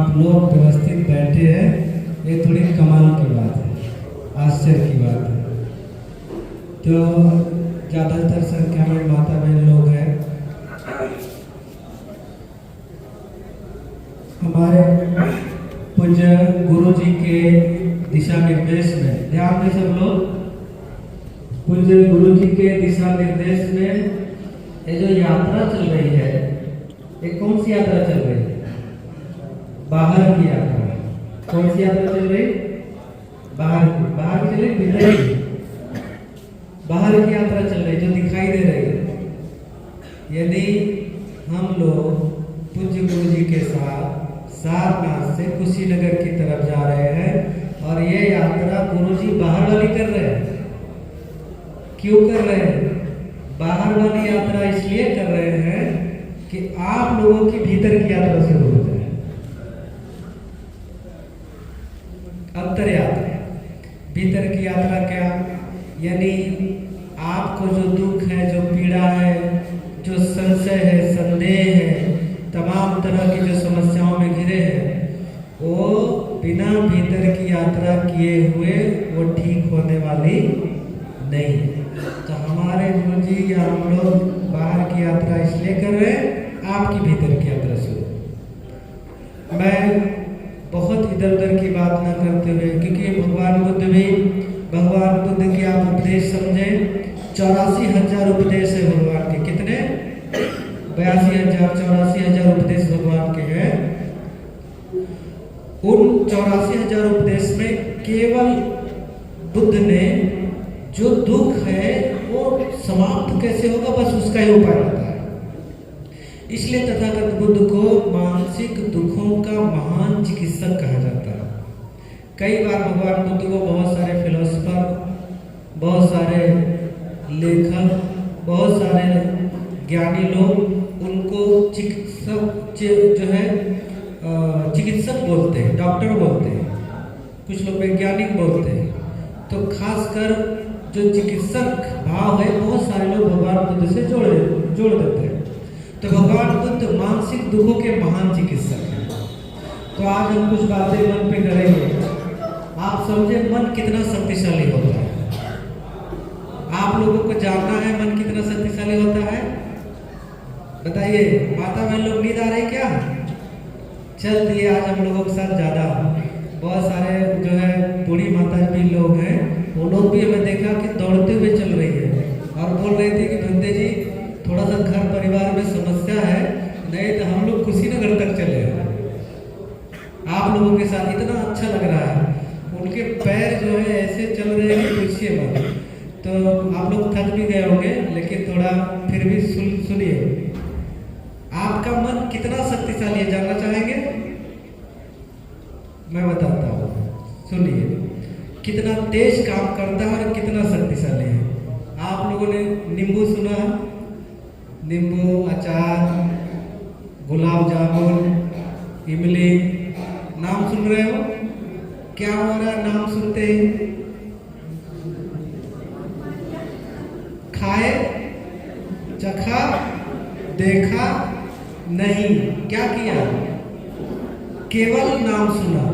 आप लोग व्यवस्थित बैठे हैं, ये थोड़ी कमाल की बात है, आश्चर्य की बात है। तो ज़्यादातर संख्या में माता बहन लोग हैं। हमारे पूज्य गुरु जी के दिशा निर्देश में, ध्यान दें सब लोग, पूज्य गुरु जी के दिशा निर्देश में ये जो यात्रा चल रही है, ये कौन सी यात्रा चल रही है? बाहर की यात्रा। कौन सी यात्रा चल रही? बाहर की। बाहर की चल रही, भीतर की? बाहर की यात्रा चल रही, जो दिखाई दे रही है। यदि हम लोग पूज्य गुरु जी के साथ सारनाथ से कुशीनगर की तरफ जा रहे हैं और ये यात्रा गुरु जी बाहर वाली कर रहे हैं। क्यों कर रहे हैं? बाहर वाली यात्रा इसलिए कर रहे हैं कि आप लोगों की भीतर की यात्रा शुरू हो जाए। अंतर यात्रा, भीतर की यात्रा क्या? यानी आपको जो दुख है, जो पीड़ा है, जो संशय है, संदेह है, तमाम तरह की जो समस्याओं में घिरे हैं, वो बिना भीतर की यात्रा किए हुए वो ठीक होने वाली नहीं। तो हमारे गुरु जी या हम लोग बाहर की यात्रा इसलिए कर रहे हैं, आपकी भीतर की यात्रा शुरू। मैं बहुत इधर उधर की बात ना करते हुए, क्योंकि भगवान बुद्ध के आप उपदेश समझें, 84,000 उपदेश है भगवान के। कितने? 82,000, 84,000 उपदेश भगवान के हैं। उन 84,000 उपदेश में केवल बुद्ध ने जो दुख है वो समाप्त कैसे होगा, बस उसका ही उपाय बताया। इसलिए तथागत बुद्ध को मानसिक दुखों का महान चिकित्सक कहा जाता है। कई बार भगवान बुद्ध को बहुत सारे फिलोसफर, बहुत सारे लेखक, बहुत सारे ज्ञानी लोग उनको चिकित्सक जो है चिकित्सक बोलते हैं, डॉक्टर बोलते हैं, कुछ लोग वैज्ञानिक बोलते हैं। तो खासकर जो चिकित्सक भाव है, बहुत सारे लोग भगवान बुद्ध से जोड़ देते हैं। तो भगवान बुद्ध मानसिक दुखों के महान चिकित्सक हैं। तो आज हम कुछ बातें मन पे करेंगे। आप समझे मन कितना शक्तिशाली होता है। आप लोगों को जानना है मन कितना शक्तिशाली होता है। बताइए, माता बहन लोग नींद आ रही क्या? चल दिए आज हम लोगों के साथ ज़्यादा। बहुत सारे जो है बूढ़ी माता भी लोग हैं, वो लोग भी हमें देखा कि दौड़ते हुए चल रही है और बोल रही थी कि धंधे जी थोड़ा सा घर परिवार में समस्या है, नहीं तो हम लोग कुशीनगर तक चले। आप लोगों के साथ इतना अच्छा लग रहा है, उनके पैर जो है ऐसे चल रहे हैं कि पूछिए मत। तो आप लोग थक भी गए होंगे, लेकिन थोड़ा फिर भी सुनिए। आपका मन कितना शक्तिशाली है जानना चाहेंगे? मैं बताता हूँ, सुनिए। कितना तेज काम करता है और कितना शक्तिशाली है। आप लोगों ने नींबू सुना है? नींबू, अचार, गुलाब जामुन, इमली, नाम सुन रहे हो? क्या हो रहा है नाम सुनते ही? खाए, चखा, देखा नहीं, क्या किया? केवल नाम सुना,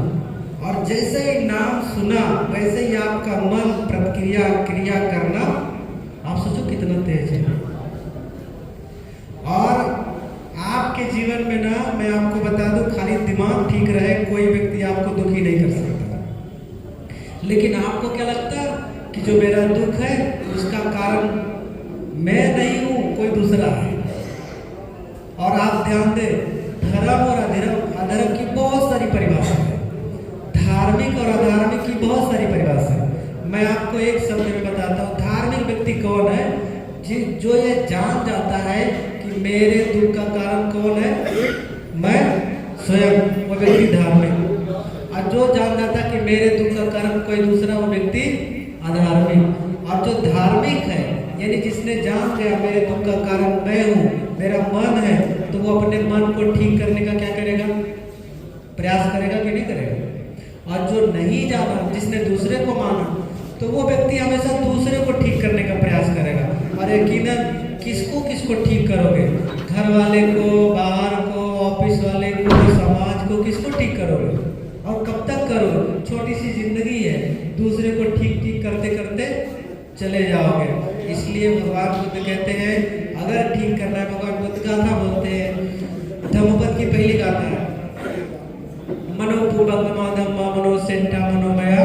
और जैसे ही नाम सुना वैसे ही आपका मन क्रिया करना, आप सोचो कितना तेज है। और आपके जीवन में ना, मैं आपको बता दूं, खाली दिमाग ठीक रहे कोई व्यक्ति आपको दुखी नहीं कर सकता। लेकिन आपको क्या लगता है कि जो मेरा दुख है उसका कारण मैं नहीं हूं, कोई दूसरा है। और आप ध्यान दें, धर्म और अधर्म की बहुत सारी परिभाषा है, धार्मिक और अधार्मिक की बहुत सारी परिभाषा है। मैं आपको एक शब्द में बताता हूँ, धार्मिक व्यक्ति कौन है? जो ये जान जाता है कि मेरे दुख का कारण कौन है, मैं स्वयं, वो व्यक्ति धार्मिक। और जो जान जाता है कि मेरे दुख का कारण कोई दूसरा, वो व्यक्ति अधार्मिक। और जो धार्मिक है, यानी जिसने जान लिया मेरे दुख का कारण मैं हूँ, मेरा मन है, तो वो अपने मन को ठीक करने का क्या करेगा? प्रयास करेगा कि नहीं करेगा? और जो नहीं जाना, जिसने दूसरे को माना, तो वो व्यक्ति हमेशा दूसरे को ठीक करने का प्रयास करेगा। और यकीनन किसको ठीक करोगे? घर वाले को, बाहर को, ऑफिस वाले को, समाज को, किसको ठीक करोगे और कब तक करोगे? छोटी सी जिंदगी है, दूसरे को ठीक ठीक करते करते चले जाओगे। इसलिए भगवान बुद्ध कहते हैं अगर ठीक करना है, भगवान बुद्ध गाथा बोलते हैं, धम्मपद की पहली गाथा है, मनोपूर्वक धम्मा मनो सेंटा मनोमया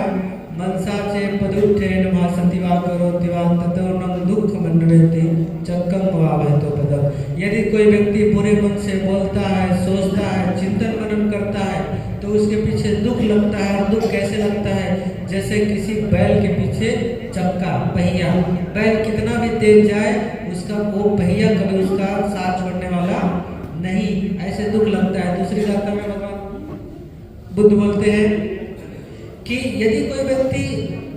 मनसा चे पदुत्थेन महासतिवा करोतिवा ततो न दुख मनवेति चक्कम वावहतो पदम। यदि कोई व्यक्ति बुरे मन से बोलता है, सोचता है, चिंतन मनन करता है तो उसके पीछे दुख लगता है। और दुख कैसे लगता है? जैसे किसी बैल के पीछे चक्का, पहिया, बैल कितना भी तेज जाए उसका वो पहिया कभी उसका साथ छोड़ने वाला नहीं, ऐसे दुख लगता है। दूसरी गाथा में भगवान बुद्ध बोलते हैं कि यदि कोई व्यक्ति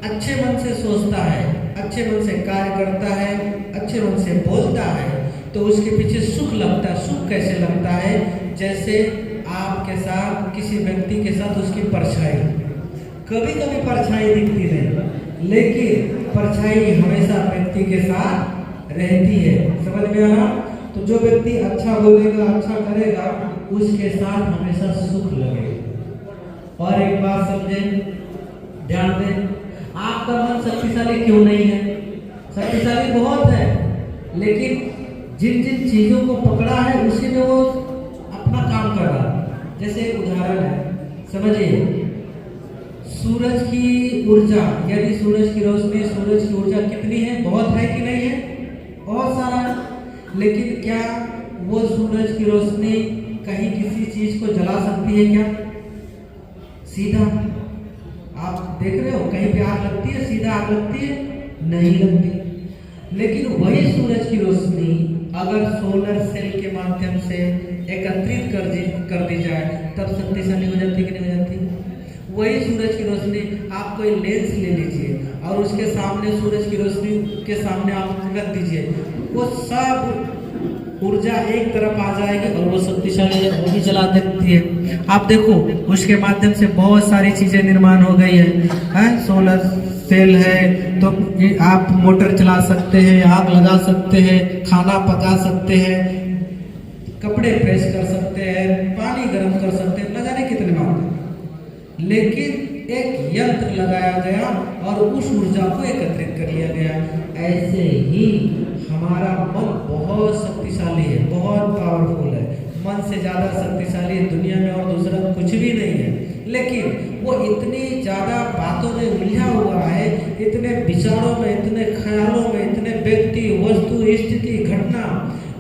अच्छे मन से सोचता है, अच्छे मन से कार्य करता है, अच्छे मन से बोलता है तो उसके पीछे सुख लगता है। सुख कैसे लगता है? जैसे आपके साथ किसी व्यक्ति के साथ उसकी परछाई, कभी कभी परछाई दिखती नहीं लेकिन परछाई हमेशा व्यक्ति के साथ रहती है। समझ में आ रहा? तो जो व्यक्ति अच्छा बोलेगा, अच्छा करेगा, उसके साथ हमेशा सुख लगेगा। और एक बात समझे, ध्यान दें, आपका मन शक्तिशाली क्यों नहीं है? शक्तिशाली बहुत है, लेकिन जिन जिन चीजों को पकड़ा है उसी में वो अपना काम कर रहा है। जैसे एक उदाहरण है, समझिए, सूरज की ऊर्जा, यानी सूरज की रोशनी, सूरज की ऊर्जा कितनी है? बहुत है कि नहीं है? बहुत सारा है। लेकिन क्या वो सूरज की रोशनी कहीं किसी चीज को जला सकती है क्या? सीधा आप देख रहे हो कहीं पे आग लगती है? सीधा आग लगती है? नहीं लगती। लेकिन वही सूरज की रोशनी अगर सोलर सेल के माध्यम से एकत्रित कर दी जाए तब शक्तिशाली हो जाती कि नहीं हो जाती? वही सूरज की रोशनी, आप कोई लेंस ले लीजिए और उसके सामने सूरज की रोशनी के सामने आप रख दीजिए, वो सब ऊर्जा एक तरफ आ जाएगी और वो शक्तिशाली वो भी जला देती है। आप देखो उसके माध्यम से बहुत सारी चीजें निर्माण हो गई है। सोलर सेल है तो आप मोटर चला सकते हैं, आग लगा सकते हैं, खाना पका सकते हैं, कपड़े प्रेस कर सकते हैं, पानी गर्म कर सकते हैं, न जाने कितने बात है। लेकिन एक यंत्र लगाया गया और उस ऊर्जा को एकत्रित कर लिया गया। ऐसे ही हमारा मन बहुत शक्तिशाली है, बहुत पावरफुल है। मन से ज्यादा शक्तिशाली दुनिया में और दूसरा कुछ भी नहीं है। लेकिन वो इतनी ज्यादा बातों में उलझा हुआ है, इतने विचारों में, इतने ख्यालों में, इतने व्यक्ति, वस्तु, स्थिति, घटना,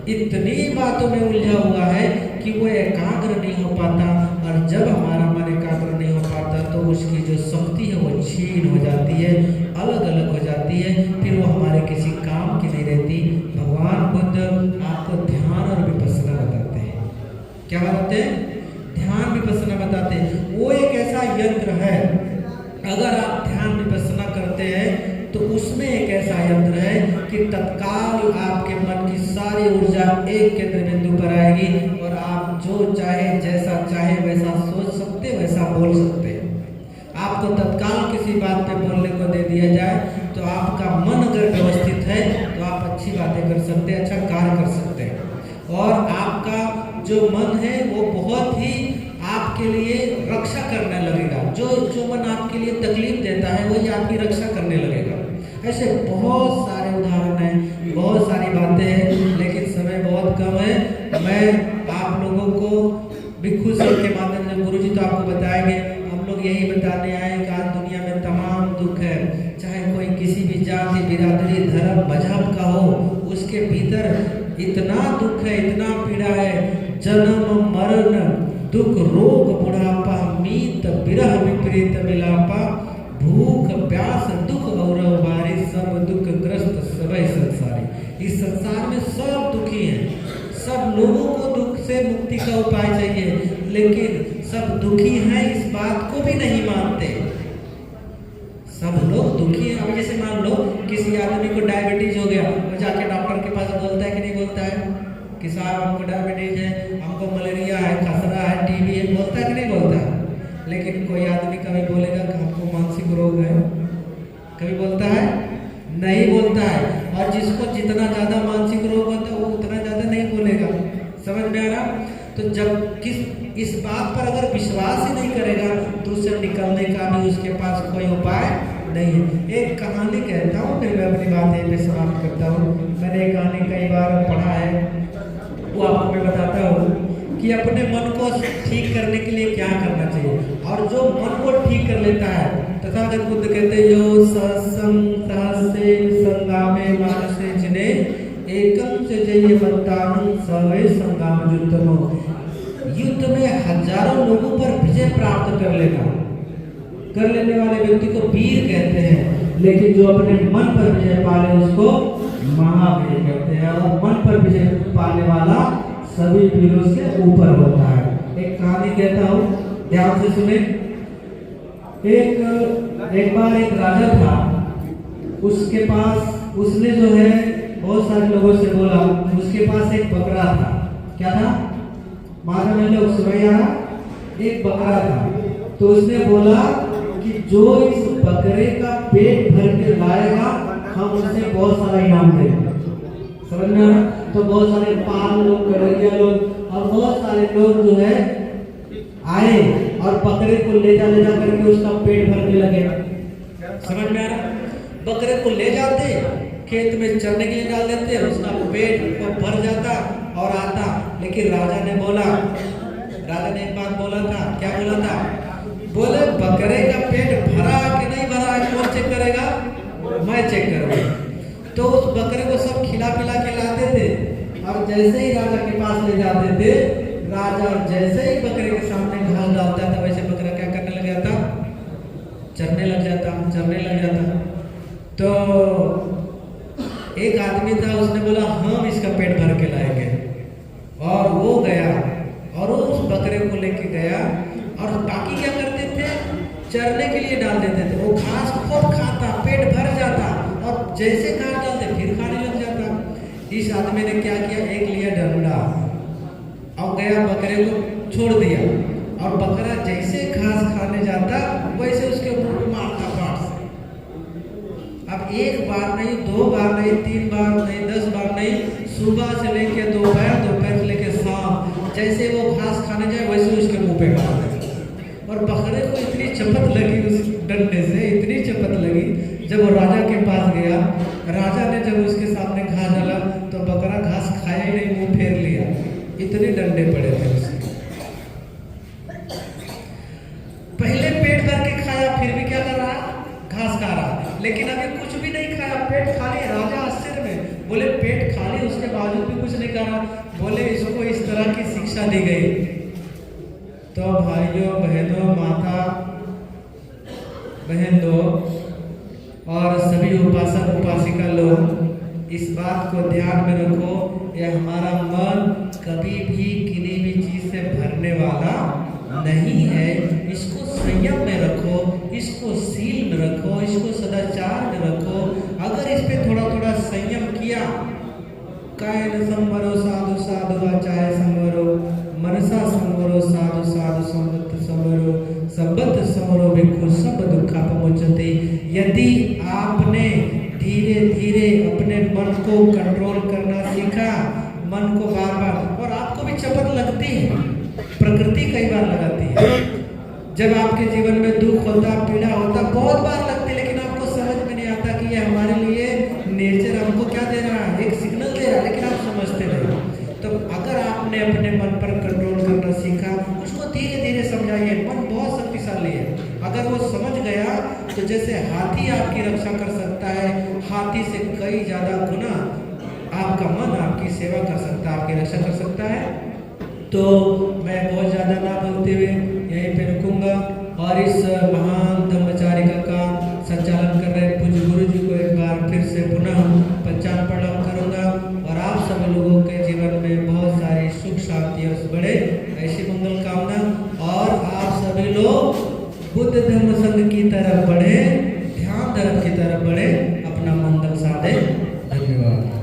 इतनी बातों में उलझा हुआ है कि वो एकाग्र नहीं हो पाता। और जब हमारा मन एकाग्र नहीं हो पाता तो उसकी जो शक्ति है वो छीन हो जाती है, अलग अलग हो जाती है, फिर वो हमारे किसी काम की नहीं रहती। भगवान बुद्ध आपको ध्यान और विपස්සना बताते हैं। क्या बताते हैं? ध्यान विपස්සना बताते हैं। वो एक ऐसा यंत्र है, अगर आप ध्यान विपස්සना करते हैं तो उसमें एक ऐसा यंत्र है कि तत्काल आपके मन की सारी ऊर्जा एक केंद्र बिंदु पर आएगी और आप जो चाहे, जैसा चाहे वैसा सोच सकते, वैसा बोल सकते हैं। आपको तत्काल किसी बात पे बोलने को दे दिया जाए तो आपका मन अगर व्यवस्थित है तो आप अच्छी बातें कर सकते हैं, अच्छा कार्य कर सकते हैं। और आपका जो मन है वो बहुत ही आपके लिए रक्षा करने लगेगा। जो मन आपके लिए तकलीफ देता है वही आपकी रक्षा करने लगेगा। ऐसे बहुत सारे उदाहरण हैं, बहुत सारी बातें हैं, लेकिन समय बहुत कम है। मैं आप लोगों को भिक्षु संघ के माध्यम से, गुरुजी तो आपको बताएंगे, हम लोग यही बताने आए कि आज दुनिया में तमाम दुख है, चाहे कोई किसी भी जाति, बिरादरी, धर्म, मजहब का हो, उसके भीतर इतना दुख है, इतना पीड़ा है, जन्म मरण दुख रोग बुढ़ापा मीत बिरह विपरीत मिलापा भूख प्यास दुख और बारिश सब दुख ग्रस्त सभी संसारी। इस संसार में सब दुखी हैं, सब लोगों को दुख से मुक्ति का उपाय चाहिए, लेकिन सब दुखी हैं इस बात को भी नहीं मानते। सब लोग दुखी हैं। अब जैसे मान लो किसी आदमी को डायबिटीज हो गया, वो जाके डॉक्टर के पास बोलता है कि नहीं बोलता है कि साहब हमको डायबिटीज है, हमको मलेरिया है, खसरा है, टीबी है, बोलता है कि नहीं बोलता है? लेकिन कोई आदमी कभी बोलेगा कि हमको मानसिक रोग है? कभी बोलता है? नहीं बोलता है। और जिसको जितना ज्यादा मानसिक रोग होता है वो उतना ज्यादा नहीं बोलेगा। समझ में आ रहा? तो जब इस बात पर अगर विश्वास ही नहीं करेगा तो उससे निकलने का भी उसके पास कोई उपाय नहीं है। एक कहानी कहता हूँ, फिर मैं अपनी बात यहीं पे समाप्त करता हूँ। मैंने एक कहानी कई बार पढ़ा है, वो आपको मैं बताता हूँ कि अपने मन को ठीक करने के लिए क्या करना चाहिए। और जो मन को ठीक कर लेता है, तथागत बुद्ध कहते हैं यो सत्संग सहस्ते संगामे मानसे जिने एकम से जय मत्तानु सवे संगाम युद्धमो। युद्ध में हजारों लोगों पर विजय प्राप्त कर लेने वाले व्यक्ति को वीर कहते हैं, लेकिन जो अपने मन पर विजय पाले उसको महावीर कहते हैं। और मन पर विजय पाने वाला सभी वीरों से ऊपर होता है। एक कहानी कहता हूँ, ध्यान से सुने। एक बार एक राजा था, उसके पास उसने जो है बहुत सारे लोगों से बोला, उसके पास एक बकरा था। क्या था? मालूम है लोग, सुनैया एक बकरा था। तो उसने बोला कि जो इस बकरे का पेट भर के लाएगा हम उसे बहुत सारा इनाम देंगे। समझ में आ रहा? तो बहुत सारे पाल लोग, कड़ैया लोग और बहुत सारे लोग जो है आए और बकरे को ले जा करके उसका पेट भरने लगे। समझ में आ रहा? बकरे को ले जाते, खेत में चरने के लिए डाल देते, उसका पेट को भर जाता और आता। लेकिन राजा ने एक बात बोला था। क्या बोला था? बोले बकरे का पेट भरा कि नहीं भरा है कौन चेक करेगा? मैं चेक करूंगा। तो उस बकरे को सब खिला पिला के लाते थे और जैसे ही राजा के पास ले जाते थे, राजा जैसे ही बकरे के सामने घास डालता था, वैसे बकरा क्या करने लग जाता? चरने लग जाता। तो एक आदमी था, उसने बोला हम इसका पेट भर के लाएंगे। और वो गया और उस बकरे को लेके गया और बाकी क्या करते थे? चरने के लिए डाल देते थे। वो घास खूब खाता, पेट भर जाता और जैसे घास डालते फिर खाने लग जाता। इस आदमी ने क्या किया? एक लिया डंडा और गया बकरे को छोड़ दिया और बकरा जैसे घास खाने जाता वैसे उसके ऊपर मारता पाट से। अब एक बार नहीं, 2 बार नहीं, 3 बार नहीं, 10 बार नहीं, सुबह से लेके दोपहर से लेके शाम, जैसे वो घास खाने जाए वैसे उसके मुंह पे मार देता। और बकरे को इतनी चपत लगी उस डंडे से, इतनी चपत लगी, जब वो राजा के पास गया, राजा ने जब उसके सामने घास डाला तो बकरा घास खाया ही नहीं, मुंह फेर लिया। इतने डंडे पड़े थे उसके। पहले पेट भर के खाया, फिर भी क्या कर रहा? घास खा रहा। लेकिन अभी कुछ भी नहीं खाया, पेट खाली। राजा आश्चर्य में, बोले पेट खाली उसके बावजूद भी कुछ नहीं खा रहा। बोले इसको इस तरह की शिक्षा दी गई। तो भाइयों बहनों, माता बहन लोग और सभी उपासक उपासिका लोग, इस बात को ध्यान में रखो, यह हमारा मन कभी भी किसी भी चीज से भरने वाला नहीं है। इसको संयम में रखो, इसको सील में रखो, इसको सदाचार में रखो। अगर इस पे थोड़ा थोड़ा संयम किया, कायन संवरो साधु साधु वाचाय संवरो, मनसा संवरो साधु साधु संवत संवरो, संवत संवरो भिक्षु सब दुखापमोचते। यदि आपने धीरे धीरे अपने मन को कंट्रोल करना सीखा, मन को बार बार, और आपको भी चपत लगती है, प्रकृति कई बार लगाती है। जब आपके जीवन में दुख होता, पीड़ा होता, बहुत बार लगती है, लेकिन आपको समझ में नहीं आता कि ये हमारे लिए नेचर हमको क्या दे रहा है, एक सिग्नल दे रहा है, लेकिन आप समझते नहीं। तो अगर आपने अपने मन पर कंट्रोल करना सीखा, उसको धीरे धीरे समझाइए। मन बहुत शक्तिशाली है। अगर वो समझ गया तो जैसे हाथी आपकी रक्षा कर सकता है, हाथी से कई ज्यादा गुना आपका मन आपकी सेवा कर सकता है, आपकी रक्षा कर सकता है। तो मैं बहुत ज़्यादा ना बोलते हुए यहीं पे रुकूंगा और इस महान धर्मचारिका का संचालन कर रहे पूज्य गुरु जी को एक बार फिर से पुनः पंचांग प्रणाम करूंगा। और आप सभी लोगों के जीवन में बहुत सारी सुख शांति और बढ़े, ऐसी मंगल कामना। और आप सभी लोग बुद्ध धर्म संघ की तरफ बढ़े, ध्यान धर्म की तरफ बढ़े, अपना मंगल साधे। धन्यवाद।